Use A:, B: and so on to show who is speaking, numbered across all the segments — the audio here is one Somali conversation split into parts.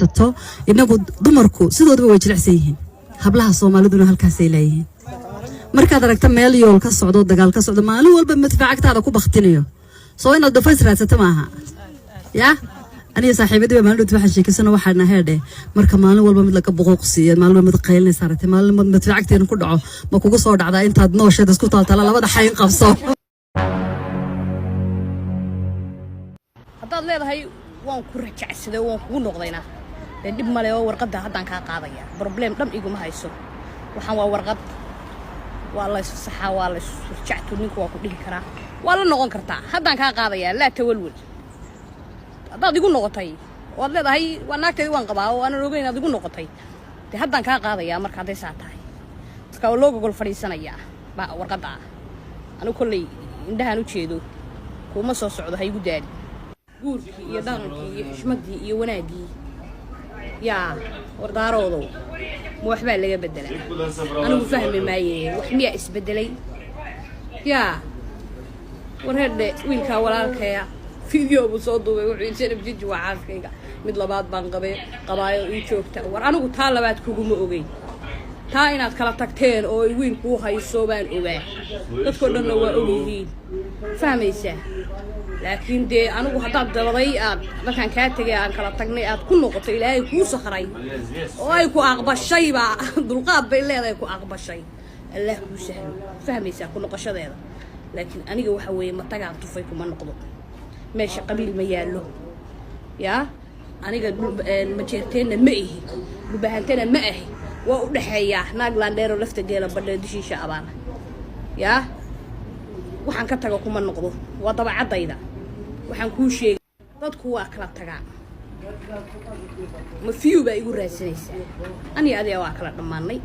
A: qabsato inagu dumarku sidooduba way jilicsan yihiin hablaha Soomaaliduna halkaas ay leeyihiin markaad aragto meel yool ka socdo dagaal ka socdo maalin walba madfaacagtaada ku baqtinayo soo inaad dafas raadsato maaha ya aniga saaxiibadii baa maalin waxaan sheekaysan waxaan ahaydhe marka maalin walba mid laga boqoqsiyo maalin walba mid qaylinaysa aragtay maalin walba madfaacagteena ku dhaco ma kugu soo dhacdaa intaad noosheeda isku taaltala labada xayn qabso
B: hadaad leedahay waan ku rajacsaday waan kugu noqdayna dib male oo warqada haddaan ka qaadaya problem dham iguma hayso waxaan waa warqad waa la saxa waa la rajacto ninku waa ku dhigi karaa waa la noqon kartaa haddaan ka qaadaya la tawalwal hadaad igu noqotay waad leedahay waa naagtay waan qabaa oo aan ogeyn aad igu noqotay haddaan ka qaadaya marka haday saa tahay dadka oo loo gogol fadhiisanaya ba warqada anigu kulay indhahan u jeedo kuma soo socdo hay igu daadi guurkii iyo dhaqankii iyo xishmadii iyo wanaagii yaa wardaaroodo ma waxbaa laga bedelay anigu fahmi maayay wax miyaa isbedelay yaa warheedhe wiilkaa walaalkaya video buu soo duubay wuxuu isana jiji waa caaskayga mid labaad baan qabaayo ii joogta war anigu taa labaad kuguma ogeyn taa inaad kala tagteen oo ay wiil kuu hayso baan ogaa dadkoo dhanna waa ogyihiin fahmaysaa laakiin dee anigu haddaad dabaday aad markaan kaa tegay aan kala tagnay aad ku noqoto ilaahay kuu sakray oo ay ku aqbashayba dulqaad bay leedahay ku aqbashay allah kuu sahlo fahmaysaa ku noqoshadeeda laakiin aniga waxa weeye matagaan tufay kuma noqdo meesha qabiil ma yaallo yaa aniga ma jeerteena ma ihi dubahanteena ma ahi waa u dhaxeeyaa naag laandheero lafta geela badhe dishiisha abaana yaa waxaan ka tago kuma noqdo waa dabacadayda waxaan kuu sheegay dadku waa kala tagaan ma fiyu baa igu raadsanaysaa aniga adiga waa kala dhammaanay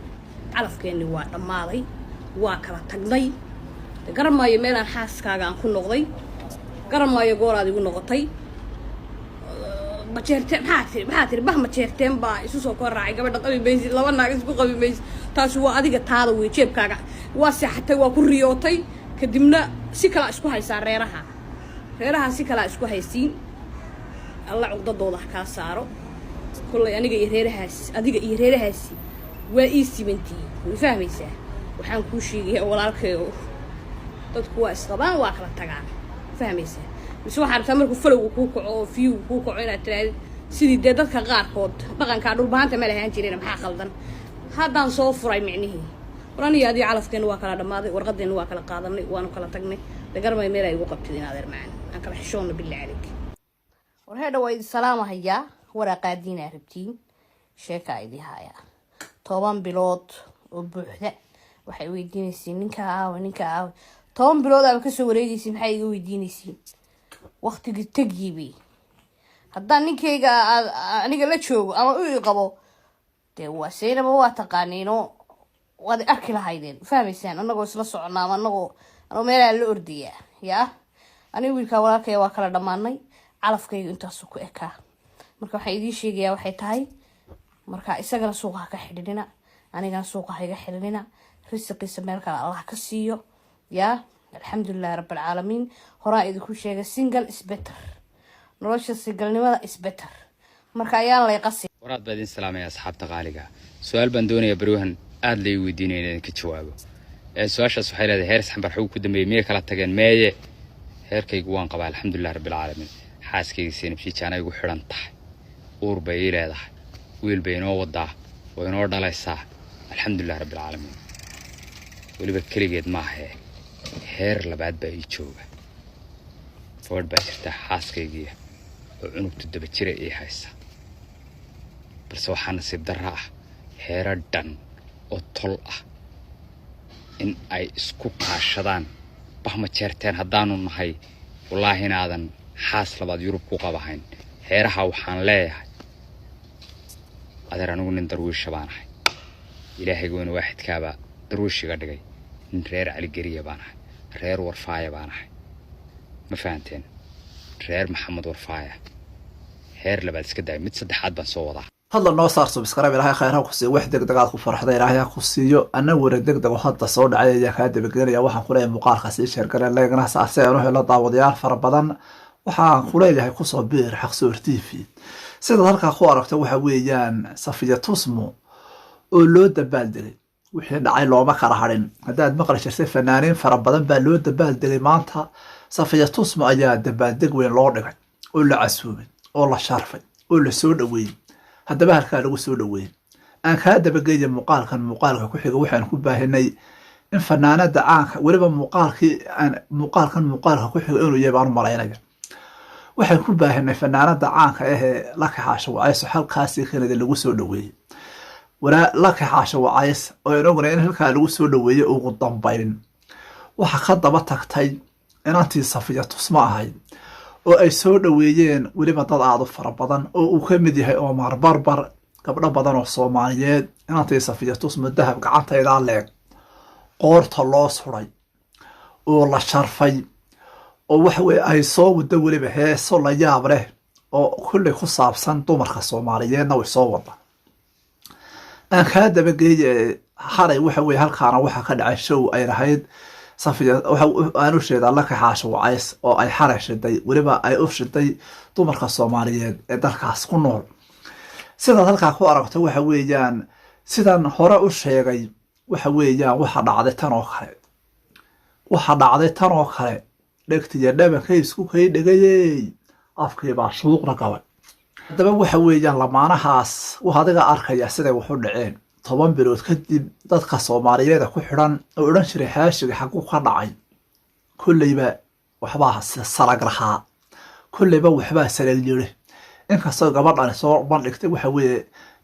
B: calafkeenni waa dhammaaday waa kala tagnay garamaayo meelaan xaaskaaga aan ku noqday garamaayo gooraad igu noqotay majeerteen maxaa tiri bah majeerteen baa isu soo kor raacay gabadha qabi maysid laba naag isku qabi maysid taasi waa adiga taada wey jeebkaaga waa seexatay waa ku riyootay kadibna si kala isku haysaa reeraha si kala isku haysiin alla cugdadooda ka saaro kullay aniga iyo reerahaas adiga iyo reerahaasi waa ii sibantii way fahmaysaa waxaan kuu sheegay walaalkayo dadku waa isqabaan waa kala tagaan fahmaysaa بس واحد تمرك فلو كوكو فيو كوكو عنا ترى سيدي دادك غاركود بقى كادول بهانت ماله هانجيرين maxaa qaldan haddaan soo furay micnihi warani yaadi calafkeen waa kala dhamaaday warqadeen waa kala qaadanay waanu kala tagnay dagarmay meel ay ugu qabtay inaadeer macaan aan kala xishoon billahi alik warheeda way salaam haya waraqaadiina rabtiin sheeka idii haya 10 bilood oo buuxda waxay weydiinaysiin ninka 10 bilood aan ka soo wareegaysiin maxay iga weydiinaysiin waqtiga tagiibi haddaan ninkayga aniga la joogo ama uu qabo dee waa seynaba waa taqaaniino waad arki lahaydeen fahmaysaan anagoo isla soconaa anagoo meelaha la ordiya yaa aniga wiilka walaalkay waa kala dhamaanay calafkayga intaas ku ekaa marka waxa idii sheegaya waxay tahay marka isagana suuqa ka xidhinina anigana suuqa hayga xidhinina risqiisa meel kale Allah ka siiyo yaa alxamdulillah rabbil caalamiin horaa idinku sheegay single is better nolosha single-nimada is better marka ayaan lay qasi
C: waraad baadin salaamaya asxaabta qaaliga su'aal baan doonayaa baruhan aad lay weydiinayeen ka jawaabo su'aashaas waxay leedahay heer xambar xog ku dambeeyay meel kala tageen meeye heerkaygu waan qabaa alxamdulillah rabbil caalamiin xaaskayga siinabshi jaanay ugu xiran tahay uur bay leedahay wiil bay inoo wadaa oo inoo dhalaysaa alxamdulillah rabbil caalamiin waliba kaligeed ma aha heer labaad baa ii jooga ford baa jirta xaaskaygiya oo cunugta daba jira ii haysa balse waxaa nasiib darra ah heera dhan oo tol ah in ay isku kaashadaan bahma jeerteen haddaanu nahay wallaahi inaadan xaas labaad Yurub ku qabahayn heeraha waxaan leeyahay adeer anigu nin darwiisha baan ahay ilaahay goona waaxidkaaba darwiishiga dhigay nin reer cali gariya baan ahay reer warfaaya baan ahay ma fahanteen reer maxamed warfaaya heer labaad iska daay mid saddexaad baan soo wadaa
D: hadla noo saar subscribe ilaahay khayraha ku siiyo wax degdeg aad ku farxday ilaahay ku siiyo ana wareeg degdeg oo hadda soo dhacay ayaa ka dabagelaya waxaan ku leeyahay muuqaalka si share garan leegna saasay inuu helo daawadayaal fara badan waxaan ku leeyahay ku soo biir xaq soo TV sidaad halkaa ku aragto waxa weeyaan Safiya Tusmo oo loo dabaaldegay wixii dhacay looma kala harin haddaad maqli jirtay fanaaniin fara badan baa loo dabaaldegay maanta Safiya Tusmo ayaa dabaaldeg weyn loo dhigay oo la casuumay oo la sharfay oo la soo dhaweeyay haddaba halkaa lagu soo dhaweeyay aan kaa dabageeyay muuqaalka ku xiga waxaan ku baahinay in fanaanada caanka waliba muuqaalka ku xiga inuu yahay baan maleynaya waxaan ku baahinay fanaanada caanka Laki Xaasho Wacays halkaasi Kanada lagu soo dhaweeyay Laki Xaasho Wacays oo inaguna in halkaa lagu soo dhaweeyay ugu dambayn waxa ka daba tagtay inantii Safiya Tusmo ahayd oo ay soo dhaweeyeen waliba dad aad u fara badan oo uu ka mid yahay Omar Barbar gabdho badan oo Soomaaliyeed inantii Safiya Tusmo dahab gacantayda leeg qoorta loo suray oo la sharfay oo waxa weeye ay soo wada waliba heeso la yaab leh oo kulli ku saabsan dumarka Soomaaliyeedna way soo wada aan ka dabageeyay xalay waxa weeye halkaana waxa ka dhacay show ay lahayd Safiya waxa aanu sheedaa Laki Xaasho Wacays oo ay xarashaday waliba ay u shiday dumarka Soomaaliyeed ee dalkaas ku nool sidaad halkaa ku aragto waxa weeyaan sidan hore u sheegay waxa weeyaan waxa dhacday tan oo kale dhegtiya dhabankay isku kay dhagayay afkii baa shuuqna qabay haddaba waxa weeyaan lamaanahaas waxa adiga arkaya siday wax u dhaceen 10 bilood kadib dadka Soomaaliyeed ku xiran oo oran jiray xaashiga xaqu ka dhacay kullayba waxbaa sarag lahaa kullayba waxbaa sarag jiray inkastoo gabadhan soo bandhigtay waxa weeye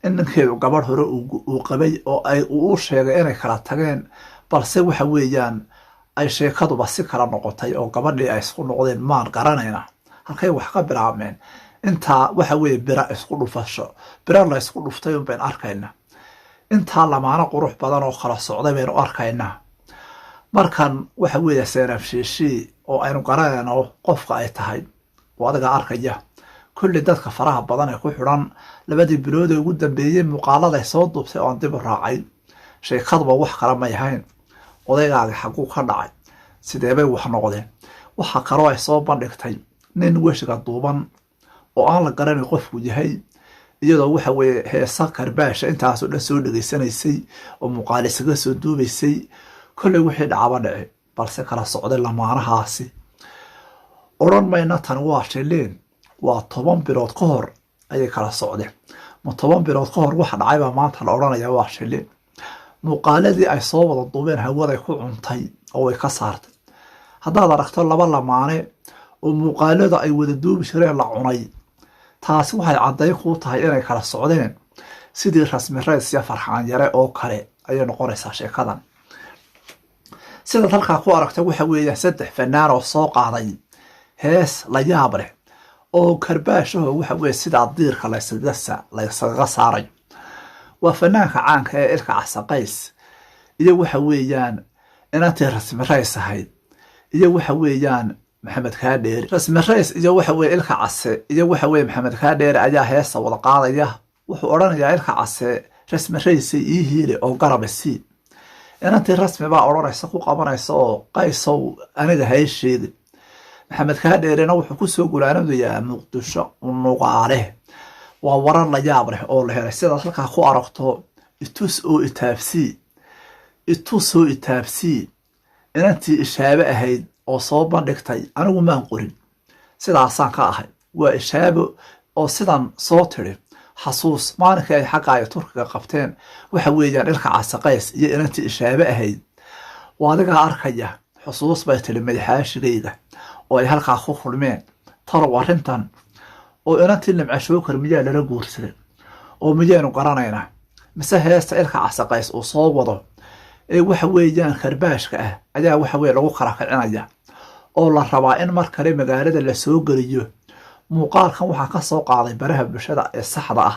D: in ninkeedu gabadh hore uu qabay oo ay uu sheegay inay kala tageen balse waxa weeyaan ay sheekaduba si kala noqotay oo gabadhii ay isku noqdeen maan garanayna halkay wax ka bilaabmeen intaa waxa weeye bira isku dhufasho bira la isku dhuftay oo been arkayna intaa lamaana qurux badan oo kala socday been arkayna markan waxa weeye Seenab Shiishi oo aynu garanayno qofka ay tahay wadaga arkaya kulli dadka faraha badan ee ku xiran labadii bilood ee ugu dambeeyay muuqaalada ay soo duubtay oo dib u raacay sheekadba wax kala ma yahayn odaygaga xaqu ka dhacay sidee bay wax noqdeen waxa kale oo ay soo bandhigtay nin weeshiga duuban oo aan la garanay qofku yahay iyadoo waxa weeye heesa karbaasha intaas oo dhan soo dhageysanaysay oo muuqaalisiga soo duubaysay kulli wixii dhacaba dhacay balse kala socday lamaanahaasi oran mayna tan waa shileen waa 10 bilood ka hor ayay kala socdeen ma 10 bilood ka hor waxa dhacay baa maanta la oranayaa waa shileen muuqaaladii ay soo wada duubeen hawada ku cuntay oo ay ka saartay haddaad aragto laba lamaane oo muuqaalada ay wada duubi jireen la cunay taasi waxay caddayn ku tahay inay kala socdeen sidii rasmi rays ya Farxaan Yare oo kale ayay noqonaysaa sheekadan sida halkaa ku aragtay waxa weeye 3 fanaan oo soo qaaday hees la yaab leh oo karbaasho waxa weeye sida diirka la isaga saaray waa fanaanka caanka ee Ilka Casaqays iyo waxa weeyaan inantii rasmi rays ahayd iyo waxa weeyaan Maxamed Kaadheer rasmi rays iyo waxa weeye Ilka Case iyo waxa weeye Maxamed Kaadheer ayaa heesa wada qaadaya wuxuu oranayaa Ilka Case rasmi rays ii hiile oo garabasi inantii rasmi baa oranaysa ku qabanaysa oo qaysow aniga hayshid Maxamed Kaadheerna wuxuu ku soo gulaanayaa Muqdisho nuqaale waa waran la yaab leh oo la helay sida halka ku aragto itus oo itaabsi inantii ishaabe ahayd oo soo bandhigtay anigu maan qorin sidaasaan ka ahay waa ishaabo oo sidan soo tiri xasuus maalinka ay xaqaa ay Turkiga qabteen waxa weeyaan Ilka Casaqays iyo inantii ishaabe ahayd waadiga arkaya xusuus bay tiri madaxaashigayga oo ay halkaa ku kulmeen taro arintan oo inantii nimcasho karmiyaa lala guursaday oo miyaanu garanayna mise heesta Ilka Casaqays oo soo wado ee waxa weeyaan karbaashka ah ayaa waxa weey lagu kala kicinaya oo la rabaa in mar kale magaalada la soo galiyo muuqaalkan waxa ka soo qaaday baraha bulshada ee saxda ah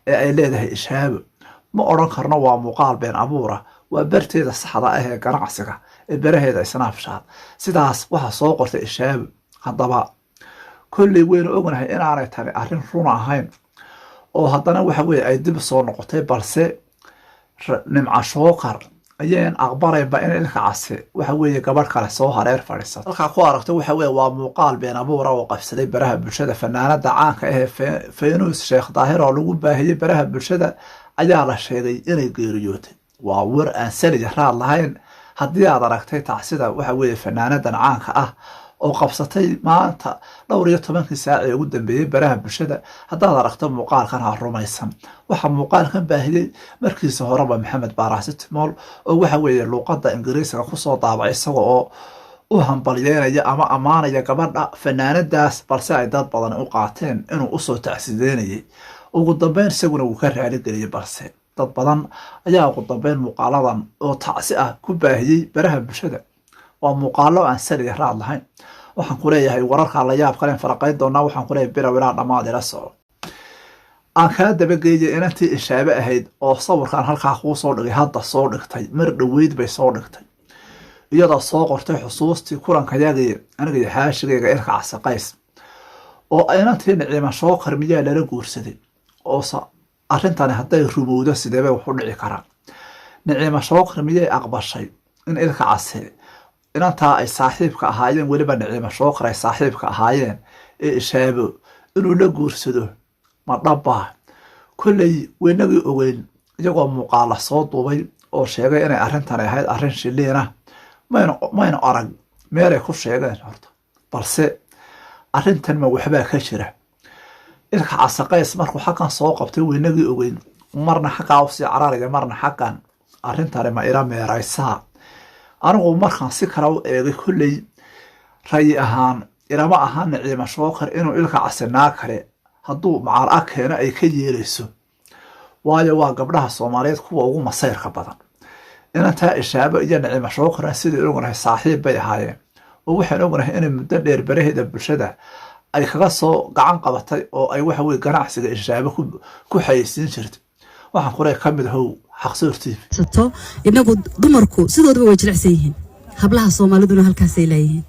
D: ee ay leedahay ishaabo ma oran karno waa muuqaal been abuura waa barteeda saxda ah ee ganacsiga ee baraheeda Snapchat sidaas waxa soo qortay ishaabo haddaba kulli weyn ognahay in aanay tani arrin run ahayn oo haddana waxa weeye ay dib soo noqotay balse nimca shookar ayaan aqbalaynba in ilka case waxa weeye gabadh kale soo hareer fadhiisato halkaa ku aragto waxa weeye waa muuqaal been abuura oo qabsaday baraha bulshada fanaanada caanka ah ee Faynuus Sheekh Daahir oo lagu baahiyay baraha bulshada ayaa la sheegay inay geeriyootay waa war aan saliya raad lahayn haddii aad aragtay tacsida waxa weeye fanaanadan caanka ah oo qabsatay maanta dhowr iyo 10 saac ee ugu dambeeyay baraha bulshada haddaad aragto muuqaalkan ha rumaysan waxa muuqaalkan baahiyay markiisa horeba Maxamed Baaraasi Timool oo waxa weeye luqadda Ingiriisiga ku soo daabacay isagoo oo u hambalyeynaya ama amaanaya gabadha fanaanadaas balse ay dad badan u qaateen inuu u soo tacsideynayay ugu dambeyn isaguna uu ka raali geliyay balse dad badan ayaa ugu dambeyn muuqaaladan oo tacsi ah ku baahiyay baraha bulshada waa muuqaalo aan saliya raad lahayn waxaan ku leeyahay wararka la yaab kale farqayn doonaa waxaan ku leeyahay bilow ilaa dhamaad ila soco aan ka dabageeyay inantii ishaabe ahayd oo sawirkan halkaa kuu soo dhigay hadda soo dhigtay mar dhaweyd bay soo dhigtay iyadoo soo qortay xusuustii kulankayagii aniga iyo xaashigayga ilka case qays oo inantii Niciima Shookar miyaa lala guursaday oo arrintani hadday rumowdo sidee bay wax u dhici karaan Niciima Shookar miyay aqbashay in ilka case inantaa ay saaxiibka ahaayeen weliba Niciima Shookar ay saaxiibka ahaayeen ee ishaabo inuu la guursado ma dhaba kullay weynagii ogeyn iyagoo muuqaala soo duubay oo sheegay inay arrintani ahayd arrin shiliina mayna arag meelay ku sheegeen horta balse arrintan ma waxbaa ka jira ilka case qays markuu xaqan soo qabtay weynagii ogeyn marna xaqaa u sii cararaya marna xaqan arrintani ma ila meeraysaa anigu markaan si kale u eegay kullay rayi ahaan ilama ahaan Niciima Shookar inuu ilka case naa kale hadduu macaal ah keeno ay ka yeelayso waayo waa gabdhaha Soomaaliyeed kuwa ugu masayrka badan inantaa ishaabo iyo Niciima Shookar sidii ognahay saaxiib bay ahaayeen oo waxaan ognahay inay muddo dheer baraheeda bulshada ay kaga soo gacan qabatay oo ay waxa weeye ganacsiga ishaabo ku xayeysiin jirtay waxaan ku leeyahay kamid how xaqsoortii
A: sato inagu dumarku sidooduba way jilicsan yihiin hablaha Soomaaliduna halkaas ay leeyihiin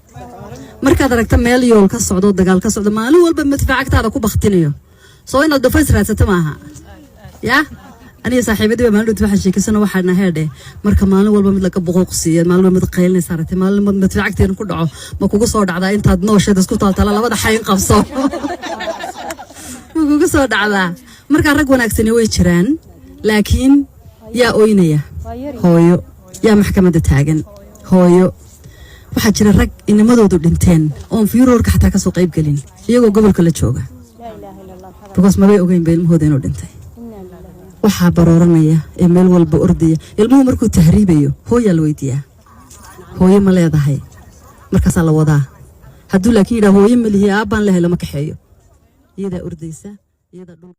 A: markaad aragto meel yool ka socdo dagaal ka socdo maalin walba madfaacagtaada ku baqtinayo soo inaad dafas raadsato maaha ya aniga saaxiibadii baa maalin waxaan sheekaysan waxaan naheedhe marka maalin walba mid laga boqoqsiyo maalin walba mid qaylinaysa aragtay maalin walba madfaacagteen ku dhaco ma kugu soo dhacdaa intaad noosheed isku taaltala labada xayn qabso ma kugu soo dhacdaa marka rag wanaagsan way jiraan laakiin yaa oynaya hooyo yaa maxkamadda taagan hooyo waxaa jira rag inimadoodu dhinteen oon fiiroorka xataa ka soo qayb gelin iyagoo gobolka la jooga because mabay ogeyn bay ilmahooda inuu dhintay waxaa barooranaya ee meel walba ordaya ilmuhu markuu tahriibayo hooyaa la weydiiyaa hooyo ma leedahay markaasaa la wadaa hadduu laakiin yidhaa hooyo ma lihi aabbaan la helo ma kaxeeyo iyadaa ordaysa iyadaa dhul